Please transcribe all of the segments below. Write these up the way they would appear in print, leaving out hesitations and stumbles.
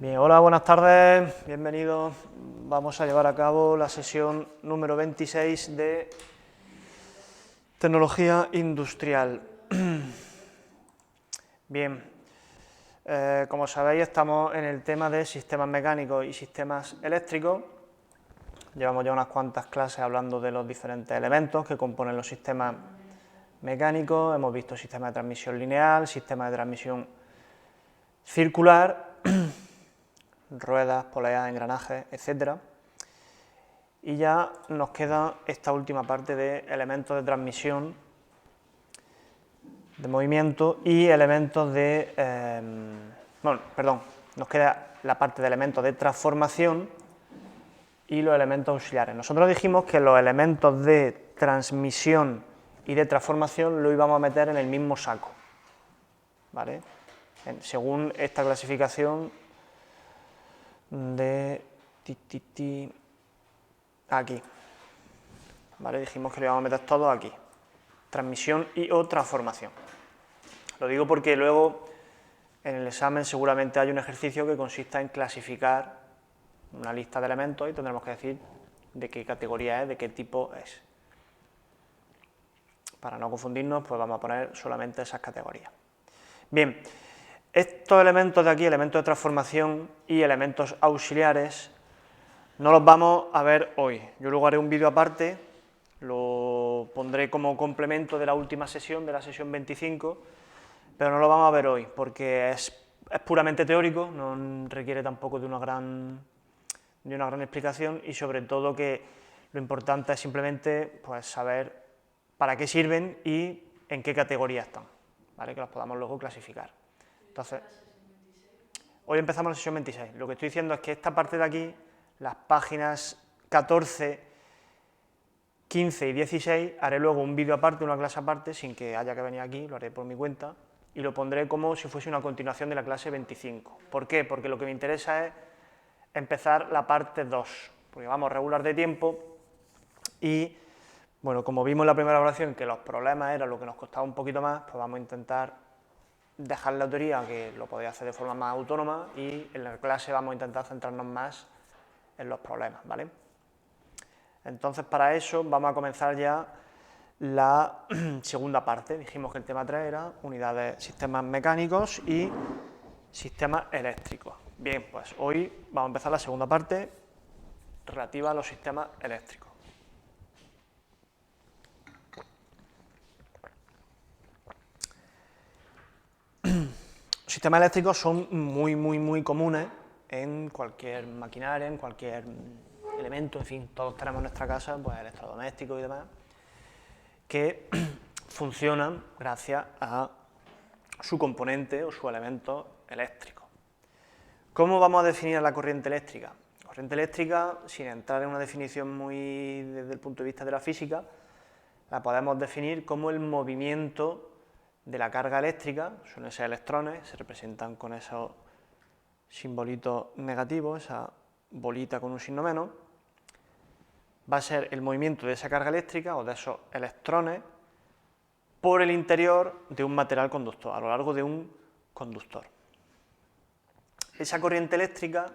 Bien, hola, buenas tardes, bienvenidos. Vamos a llevar a cabo la sesión número 26 de Tecnología Industrial. Bien, como sabéis estamos en el tema de sistemas mecánicos y sistemas eléctricos. Llevamos ya unas cuantas clases hablando de los diferentes elementos que componen los sistemas mecánicos. Hemos visto sistemas de transmisión lineal, sistemas de transmisión circular, ruedas, poleas, engranajes, etc. Y ya nos queda esta última parte de elementos de transmisión, de movimiento y elementos de... nos queda la parte de elementos de transformación y los elementos auxiliares. Nosotros dijimos que los elementos de transmisión y de transformación lo íbamos a meter en el mismo saco, ¿vale? Según esta clasificación de aquí, ¿vale? Dijimos que lo íbamos a meter todo aquí, transmisión y o transformación. Lo digo porque luego en el examen seguramente hay un ejercicio que consista en clasificar una lista de elementos y tendremos que decir de qué categoría es, de qué tipo es. Para no confundirnos, pues vamos a poner solamente esas categorías. Bien, estos elementos de aquí, elementos de transformación y elementos auxiliares, no los vamos a ver hoy. Yo luego haré un vídeo aparte, lo pondré como complemento de la última sesión, de la sesión 25, pero no lo vamos a ver hoy, porque es puramente teórico, no requiere tampoco de una gran explicación, y sobre todo que lo importante es simplemente pues, saber para qué sirven y en qué categoría están, ¿vale? Que los podamos luego clasificar. Entonces, hoy empezamos la sesión 26. Lo que estoy diciendo es que esta parte de aquí, las páginas 14, 15 y 16, haré luego un vídeo aparte, una clase aparte, sin que haya que venir aquí, lo haré por mi cuenta, y lo pondré como si fuese una continuación de la clase 25. ¿Por qué? Porque lo que me interesa es empezar la parte 2, porque vamos regular de tiempo y, bueno, como vimos en la primera evaluación que los problemas era lo que nos costaba un poquito más, pues vamos a intentar dejar la teoría, que lo podéis hacer de forma más autónoma, y en la clase vamos a intentar centrarnos más en los problemas, ¿vale? Entonces, para eso vamos a comenzar ya la segunda parte. Dijimos que el tema 3 era unidades, sistemas mecánicos y sistemas eléctricos. Bien, pues hoy vamos a empezar la segunda parte relativa a los sistemas eléctricos. Los sistemas eléctricos son muy comunes en cualquier maquinaria, en cualquier elemento, en fin, todos tenemos en nuestra casa pues, electrodomésticos y demás, que funcionan gracias a su componente o su elemento eléctrico. ¿Cómo vamos a definir la corriente eléctrica? La corriente eléctrica, sin entrar en una definición muy desde el punto de vista de la física, la podemos definir como el movimiento de la carga eléctrica. Son esos electrones, se representan con esos simbolitos negativos, esa bolita con un signo menos. Va a ser el movimiento de esa carga eléctrica o de esos electrones por el interior de un material conductor, a lo largo de un conductor. Esa corriente eléctrica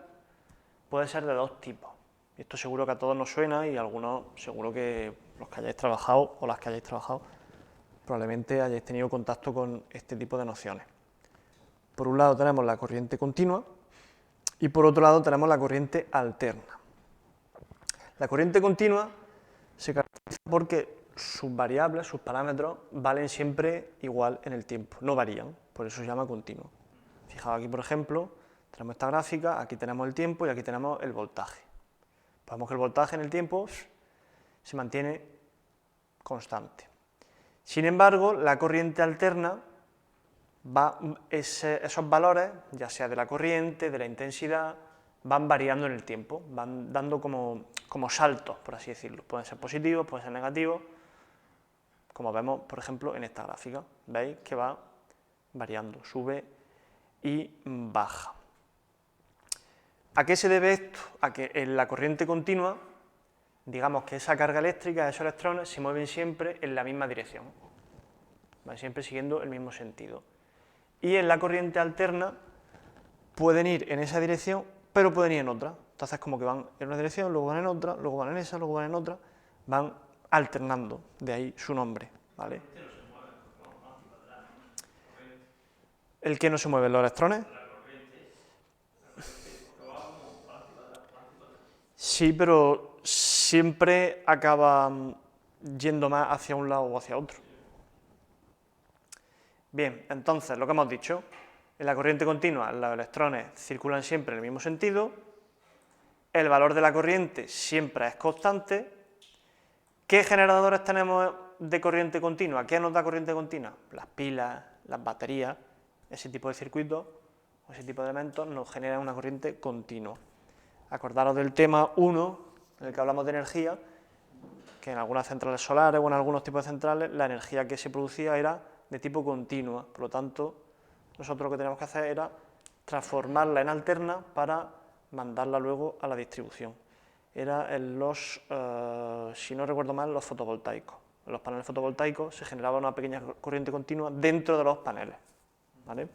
puede ser de dos tipos. Y esto seguro que a todos nos suena y a algunos seguro que los que hayáis trabajado o las que hayáis trabajado probablemente hayáis tenido contacto con este tipo de nociones. Por un lado tenemos la corriente continua y por otro lado tenemos la corriente alterna. La corriente continua se caracteriza porque sus variables, sus parámetros, valen siempre igual en el tiempo, no varían, por eso se llama continuo. Fijaos aquí, por ejemplo, tenemos esta gráfica, aquí tenemos el tiempo y aquí tenemos el voltaje. Vemos que el voltaje en el tiempo se mantiene constante. Sin embargo, la corriente alterna, esos valores, ya sea de la corriente, de la intensidad, van variando en el tiempo, van dando como saltos, por así decirlo. Pueden ser positivos, pueden ser negativos, como vemos, por ejemplo, en esta gráfica. ¿Veis que va variando, sube y baja? ¿A qué se debe esto? A que en la corriente continua, digamos que esa carga eléctrica, esos electrones, se mueven siempre en la misma dirección, van siempre siguiendo el mismo sentido. Y en la corriente alterna, pueden ir en esa dirección, pero pueden ir en otra. Entonces, como que van en una dirección, luego van en otra, luego van en esa, luego van en otra, van alternando, de ahí su nombre, ¿vale? ¿El que no se mueve? ¿Los electrones? Sí, pero siempre acaban yendo más hacia un lado o hacia otro. Bien, entonces, lo que hemos dicho, en la corriente continua los electrones circulan siempre en el mismo sentido, el valor de la corriente siempre es constante. ¿Qué generadores tenemos de corriente continua? ¿Qué nos da corriente continua? Las pilas, las baterías, ese tipo de circuitos o ese tipo de elementos nos generan una corriente continua. Acordaros del tema 1, en el que hablamos de energía, que en algunas centrales solares o en algunos tipos de centrales la energía que se producía era de tipo continua, por lo tanto, nosotros lo que tenemos que hacer era transformarla en alterna para mandarla luego a la distribución. Era en los, si no recuerdo mal, los fotovoltaicos. En los paneles fotovoltaicos se generaba una pequeña corriente continua dentro de los paneles, ¿vale?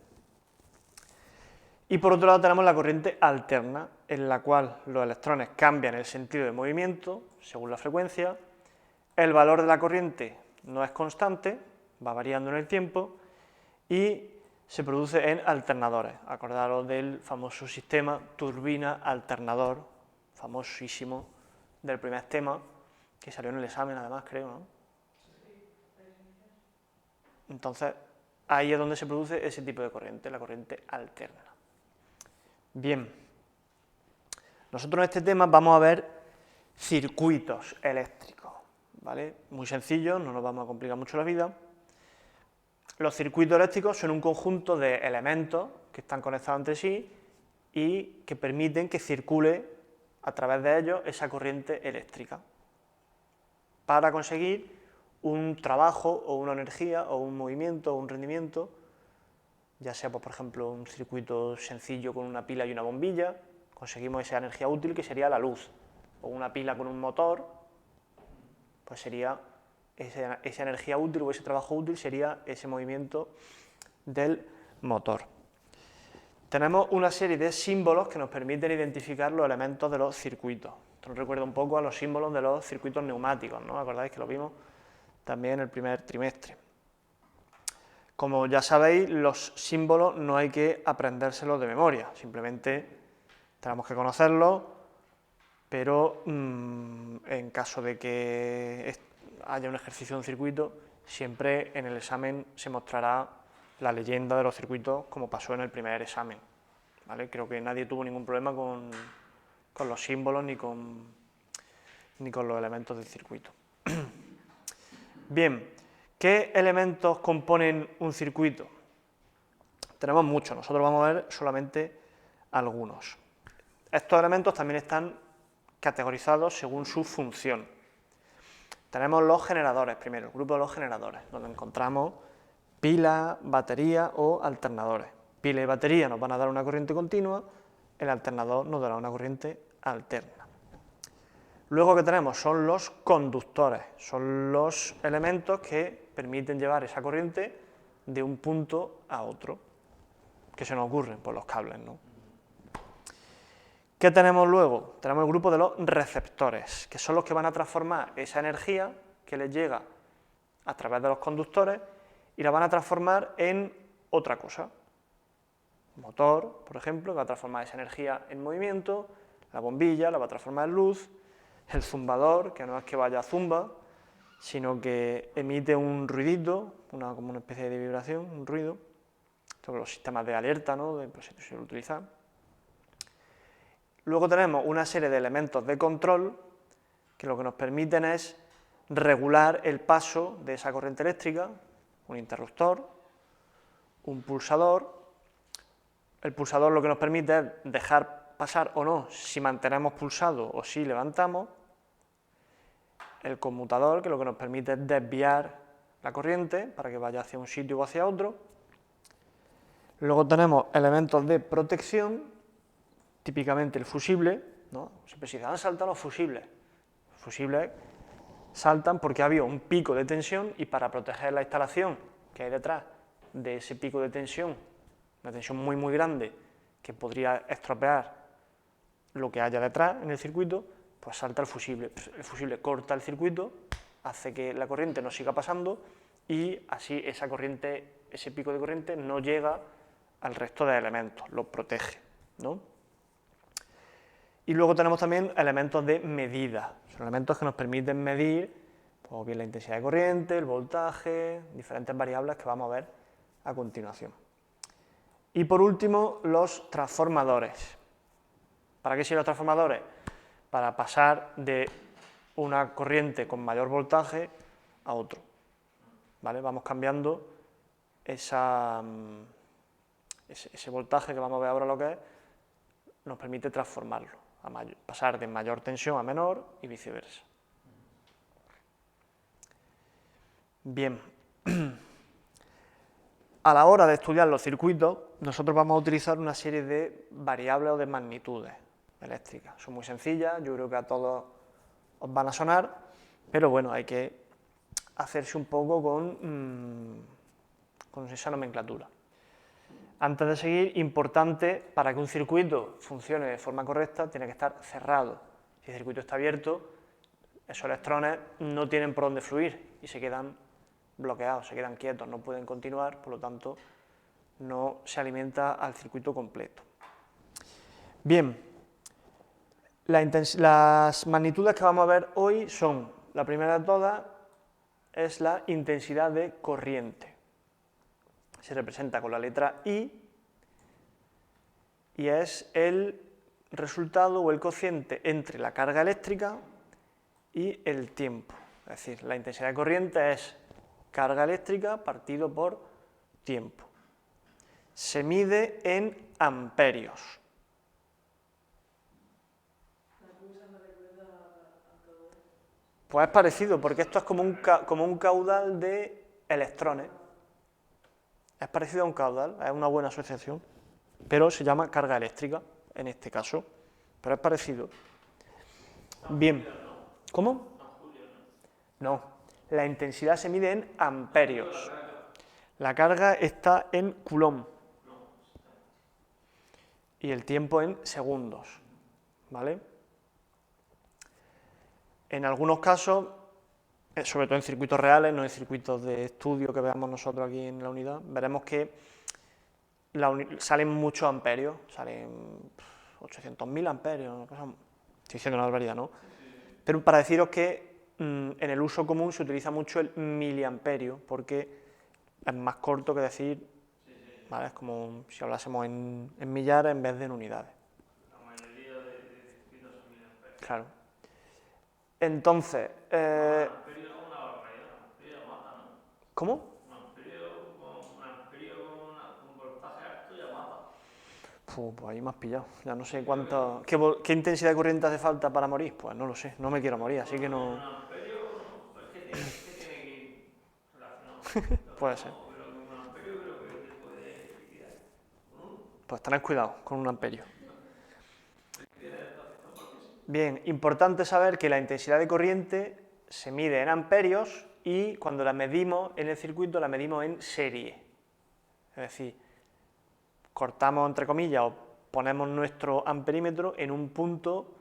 Y por otro lado tenemos la corriente alterna, en la cual los electrones cambian el sentido de movimiento según la frecuencia, el valor de la corriente no es constante, va variando en el tiempo y se produce en alternadores. Acordaros del famoso sistema turbina-alternador, famosísimo, del primer tema, que salió en el examen además, creo, ¿no? Entonces, ahí es donde se produce ese tipo de corriente, la corriente alterna. Bien, nosotros en este tema vamos a ver circuitos eléctricos, ¿vale? Muy sencillo, no nos vamos a complicar mucho la vida. Los circuitos eléctricos son un conjunto de elementos que están conectados entre sí y que permiten que circule a través de ellos esa corriente eléctrica para conseguir un trabajo o una energía o un movimiento o un rendimiento, ya sea, pues, por ejemplo, un circuito sencillo con una pila y una bombilla, conseguimos esa energía útil que sería la luz, o una pila con un motor, pues sería esa energía útil o ese trabajo útil sería ese movimiento del motor. Tenemos una serie de símbolos que nos permiten identificar los elementos de los circuitos. Esto nos recuerda un poco a los símbolos de los circuitos neumáticos, ¿no? ¿Acordáis que lo vimos también en el primer trimestre? Como ya sabéis, los símbolos no hay que aprendérselos de memoria, simplemente tenemos que conocerlos, pero en caso de que haya un ejercicio de un circuito, siempre en el examen se mostrará la leyenda de los circuitos como pasó en el primer examen, ¿vale? Creo que nadie tuvo ningún problema con los símbolos ni con los elementos del circuito. Bien, ¿qué elementos componen un circuito? Tenemos muchos, nosotros vamos a ver solamente algunos. Estos elementos también están categorizados según su función. Tenemos los generadores primero, el grupo de los generadores, donde encontramos pilas, baterías o alternadores. Pila y batería nos van a dar una corriente continua, el alternador nos dará una corriente alterna. Luego que tenemos son los conductores, son los elementos que permiten llevar esa corriente de un punto a otro. ¿Qué se nos ocurre? Pues los cables, ¿no? ¿Qué tenemos luego? Tenemos el grupo de los receptores, que son los que van a transformar esa energía que les llega a través de los conductores y la van a transformar en otra cosa. El motor, por ejemplo, que va a transformar esa energía en movimiento, la bombilla la va a transformar en luz, el zumbador, que no es que vaya a zumba, sino que emite un ruidito, como una especie de vibración, un ruido. Sobre los sistemas de alerta, ¿no? Pues se suele utilizar. Luego tenemos una serie de elementos de control que lo que nos permiten es regular el paso de esa corriente eléctrica, un interruptor, un pulsador. El pulsador lo que nos permite es dejar pasar o no si mantenemos pulsado o si levantamos. El conmutador, que lo que nos permite es desviar la corriente para que vaya hacia un sitio o hacia otro. Luego tenemos elementos de protección, típicamente el fusible, ¿no? Siempre se dice, ¿han saltado los fusibles? Los fusibles saltan porque ha habido un pico de tensión y para proteger la instalación que hay detrás de ese pico de tensión, una tensión muy muy grande que podría estropear lo que haya detrás en el circuito, pues salta el fusible. El fusible corta el circuito, hace que la corriente no siga pasando y así esa corriente, ese pico de corriente no llega al resto de elementos, los protege, ¿no? Y luego tenemos también elementos de medida, son elementos que nos permiten medir pues, bien la intensidad de corriente, el voltaje, diferentes variables que vamos a ver a continuación. Y por último, los transformadores. ¿Para qué sirven los transformadores? Para pasar de una corriente con mayor voltaje a otro. ¿Vale? Vamos cambiando ese voltaje que vamos a ver ahora lo que es, nos permite transformarlo, pasar de mayor tensión a menor y viceversa. Bien, a la hora de estudiar los circuitos, nosotros vamos a utilizar una serie de variables o de magnitudes eléctricas. Son muy sencillas, yo creo que a todos os van a sonar, pero bueno, hay que hacerse un poco con esa nomenclatura. Antes de seguir, importante, para que un circuito funcione de forma correcta, tiene que estar cerrado. Si el circuito está abierto, esos electrones no tienen por dónde fluir y se quedan bloqueados, se quedan quietos, no pueden continuar, por lo tanto, no se alimenta al circuito completo. Bien, las magnitudes que vamos a ver hoy son, la primera de todas, es la intensidad de corriente. Se representa con la letra I y es el resultado o el cociente entre la carga eléctrica y el tiempo. Es decir, la intensidad de corriente es carga eléctrica partido por tiempo. Se mide en amperios. Pues es parecido, porque esto es como un caudal de electrones. Es parecido a un caudal, es una buena asociación, pero se llama carga eléctrica, en este caso, pero es parecido. Bien, ¿cómo? No, la intensidad se mide en amperios. La carga está en coulomb y el tiempo en segundos, ¿vale? En algunos casos, sobre todo en circuitos reales, no en circuitos de estudio que veamos nosotros aquí en la unidad, veremos que salen muchos amperios, salen 800.000 amperios, estoy diciendo una barbaridad, ¿no? Pero para deciros que en el uso común se utiliza mucho el miliamperio, porque es más corto que decir, ¿vale? Es como si hablásemos en millares en vez de en unidades. La mayoría de circuitos son miliamperios. Claro. Entonces, Un amperio es una barbaridad, un amperio ya mata, ¿no? ¿Cómo? Un amperio con voltaje alto ya mata. Pues ahí me has pillado, ya no sé cuánto... ¿Qué intensidad de corriente hace falta para morir? Pues no lo sé, no me quiero morir, así que no... Un amperio, no, es que tiene que ir relacionado. Puede ser. Pero un amperio creo que te puede liquidar. Pues tened cuidado con un amperio. Bien, importante saber que la intensidad de corriente se mide en amperios y cuando la medimos en el circuito la medimos en serie. Es decir, cortamos entre comillas o ponemos nuestro amperímetro en un punto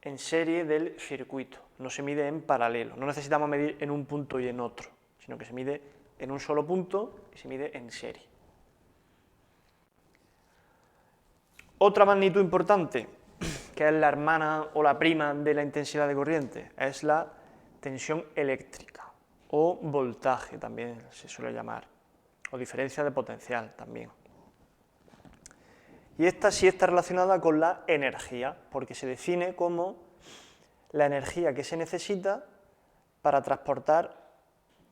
en serie del circuito. No se mide en paralelo, no necesitamos medir en un punto y en otro, sino que se mide en un solo punto y se mide en serie. Otra magnitud importante, que es la hermana o la prima de la intensidad de corriente, es la tensión eléctrica o voltaje también se suele llamar, o diferencia de potencial también. Y esta sí está relacionada con la energía, porque se define como la energía que se necesita para transportar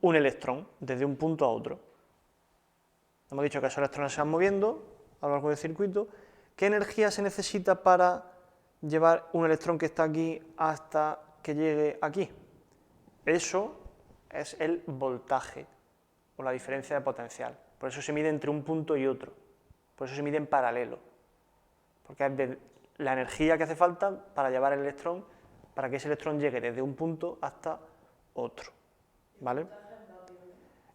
un electrón desde un punto a otro. Hemos dicho que esos electrones se van moviendo a lo largo del circuito. ¿Qué energía se necesita para llevar un electrón que está aquí hasta que llegue aquí? Eso es el voltaje o la diferencia de potencial. Por eso se mide entre un punto y otro. Por eso se mide en paralelo. Porque es la energía que hace falta para llevar el electrón, para que ese electrón llegue desde un punto hasta otro. ¿Vale?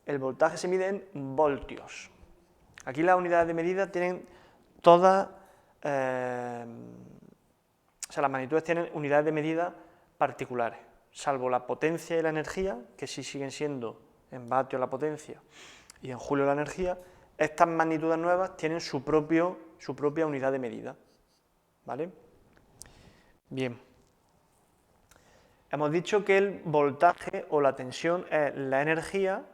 El voltaje se mide en voltios. Aquí las unidades de medida tienen todas o sea, las magnitudes tienen unidades de medida particulares, salvo la potencia y la energía, que sí siguen siendo en vatios la potencia y en julio la energía. Estas magnitudes nuevas tienen su propia unidad de medida, ¿vale? Bien. Hemos dicho que el voltaje o la tensión es la energía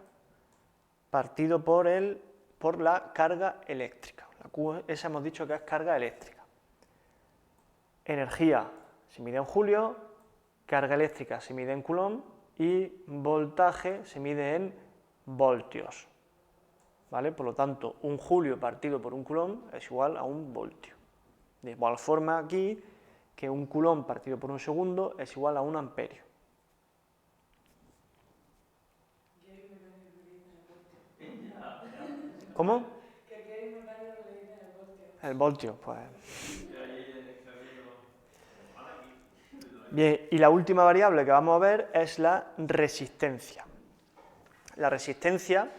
partido por la carga eléctrica. La Q, esa hemos dicho que es carga eléctrica. Energía se mide en julio, carga eléctrica se mide en coulomb y voltaje se mide en voltios. ¿Vale? Por lo tanto, un julio partido por un coulomb es igual a un voltio. De igual forma aquí, que un coulomb partido por un segundo es igual a un amperio. ¿Cómo? El voltio, pues. Bien, y la última variable que vamos a ver es la resistencia. La resistencia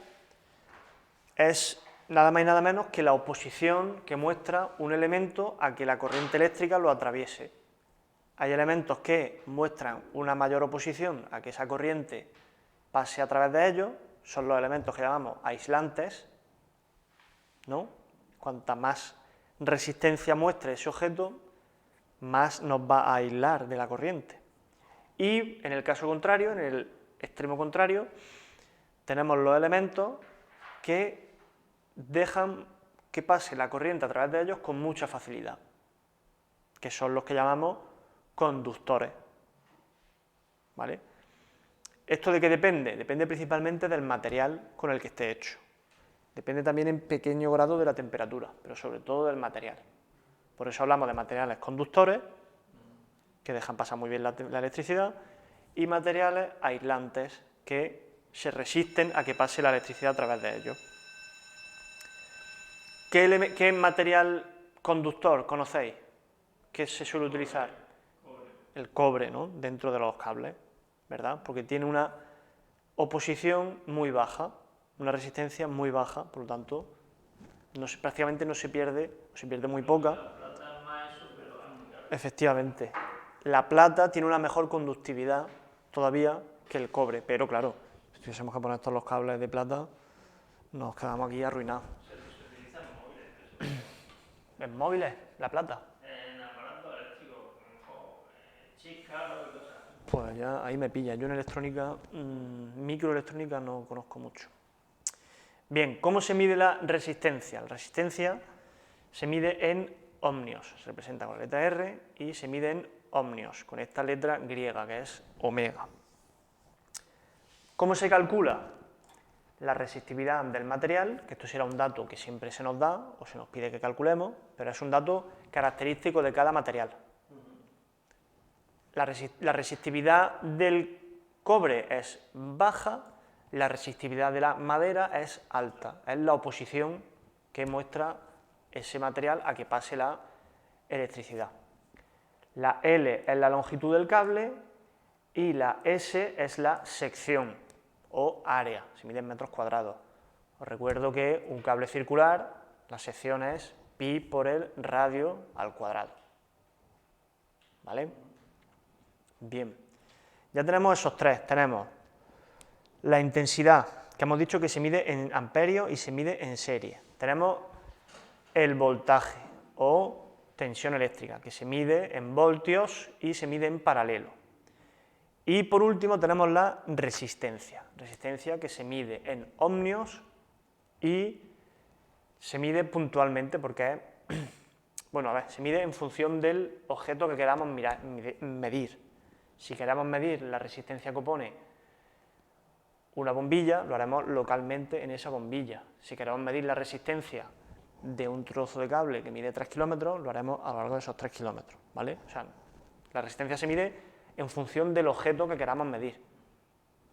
es nada más y nada menos que la oposición que muestra un elemento a que la corriente eléctrica lo atraviese. Hay elementos que muestran una mayor oposición a que esa corriente pase a través de ellos, son los elementos que llamamos aislantes, ¿no? Cuanta más resistencia muestre ese objeto, más nos va a aislar de la corriente. Y en el caso contrario, en el extremo contrario, tenemos los elementos que dejan que pase la corriente a través de ellos con mucha facilidad, que son los que llamamos conductores. ¿Vale? ¿Esto de qué depende? Depende principalmente del material con el que esté hecho. Depende también en pequeño grado de la temperatura, pero sobre todo del material. Por eso hablamos de materiales conductores, que dejan pasar muy bien la electricidad, y materiales aislantes, que se resisten a que pase la electricidad a través de ellos. ¿Qué material conductor conocéis? ¿Qué se suele utilizar? El cobre, ¿no? Dentro de los cables, ¿verdad? Porque tiene una oposición muy baja, una resistencia muy baja, por lo tanto, prácticamente no se pierde, o se pierde muy poca. La plata es más eso, pero es muy caro. Efectivamente. La plata tiene una mejor conductividad todavía que el cobre, pero claro, si tuviésemos que poner todos los cables de plata, nos quedamos aquí arruinados. Se utiliza en móviles. ¿En móviles? ¿La plata? En aparatos eléctricos, chiscas y cosas. Pues ya ahí me pilla. Yo en electrónica, microelectrónica no conozco mucho. Bien, ¿cómo se mide la resistencia? La resistencia se mide en ohmios, se representa con la letra R y se mide en ohmios, con esta letra griega que es omega. ¿Cómo se calcula? La resistividad del material, que esto será un dato que siempre se nos da o se nos pide que calculemos, pero es un dato característico de cada material. La resistividad del cobre es baja, la resistividad de la madera es alta, es la oposición que muestra ese material a que pase la electricidad. La L es la longitud del cable y la S es la sección o área, se mide en metros cuadrados. Os recuerdo que un cable circular, la sección es pi por el radio al cuadrado. ¿Vale? Bien, ya tenemos esos tres. Tenemos la intensidad, que hemos dicho que se mide en amperios y se mide en serie. Tenemos el voltaje o tensión eléctrica, que se mide en voltios y se mide en paralelo. Y por último tenemos la resistencia que se mide en ohmios y se mide puntualmente porque bueno, a ver, se mide en función del objeto que queramos medir. Si queremos medir la resistencia que opone una bombilla, lo haremos localmente en esa bombilla. Si queremos medir la resistencia de un trozo de cable que mide 3 kilómetros, lo haremos a lo largo de esos 3 kilómetros, ¿vale? O sea, la resistencia se mide en función del objeto que queramos medir.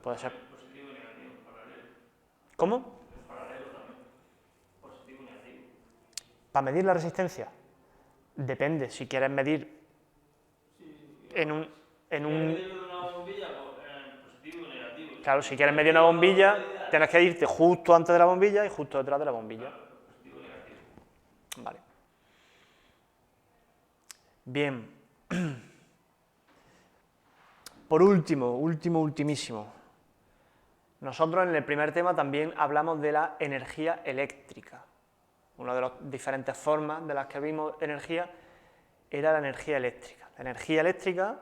Puede ser Positivo y negativo, paralelo. ¿Cómo? En paralelo también. Positivo y negativo. ¿Para medir la resistencia? Depende, si quieres medir en un... medir una bombilla, positivo y negativo. Claro, si quieres medir una bombilla, tienes que irte justo antes de la bombilla y justo detrás de la bombilla. Positivo y negativo. Vale. Bien. Por último, ultimísimo. Nosotros en el primer tema también hablamos de la energía eléctrica. Una de las diferentes formas de las que vimos energía era la energía eléctrica. La energía eléctrica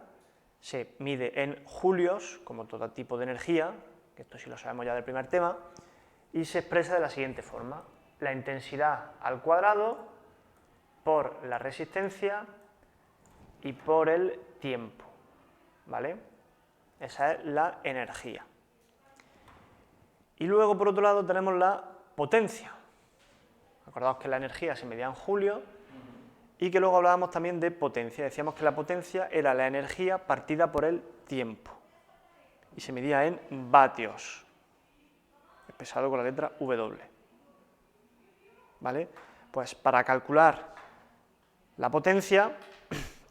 se mide en julios, como todo tipo de energía, que esto sí lo sabemos ya del primer tema, y se expresa de la siguiente forma: la intensidad al cuadrado por la resistencia y por el tiempo, ¿vale? Esa es la energía. Y luego, por otro lado, tenemos la potencia. Acordaos que la energía se medía en julio y que luego hablábamos también de potencia. Decíamos que la potencia era la energía partida por el tiempo y se medía en vatios, expresado con la letra W. ¿Vale? Pues para calcular la potencia,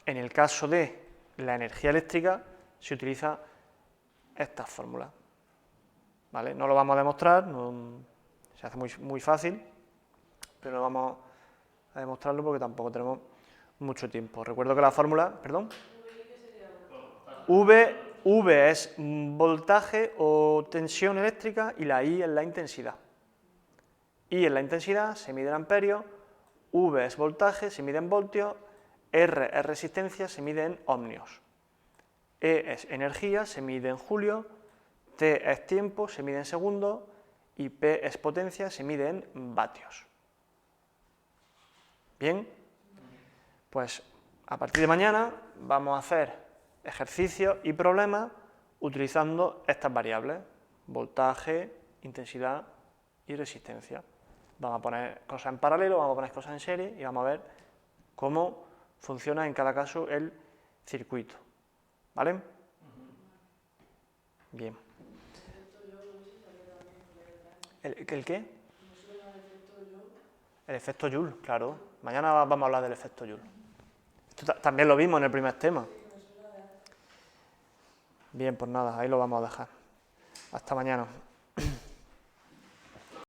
en el caso de la energía eléctrica, se utiliza esta fórmula. ¿Vale? No lo vamos a demostrar, se hace muy fácil, pero no vamos a demostrarlo porque tampoco tenemos mucho tiempo. Recuerdo que la fórmula, perdón, V es voltaje o tensión eléctrica y la I es la intensidad. I es la intensidad, se mide en amperios, V es voltaje, se mide en voltios, R es resistencia, se mide en ohmios. E es energía, se mide en julio, T es tiempo, se mide en segundos, y P es potencia, se mide en vatios. Bien, pues a partir de mañana vamos a hacer ejercicios y problemas utilizando estas variables: voltaje, intensidad y resistencia. Vamos a poner cosas en paralelo, vamos a poner cosas en serie y vamos a ver cómo funciona en cada caso el circuito. ¿Vale? Bien. ¿El qué? El efecto Joule, claro. Mañana vamos a hablar del efecto Joule. Esto también lo vimos en el primer tema. Bien, pues nada, ahí lo vamos a dejar. Hasta mañana.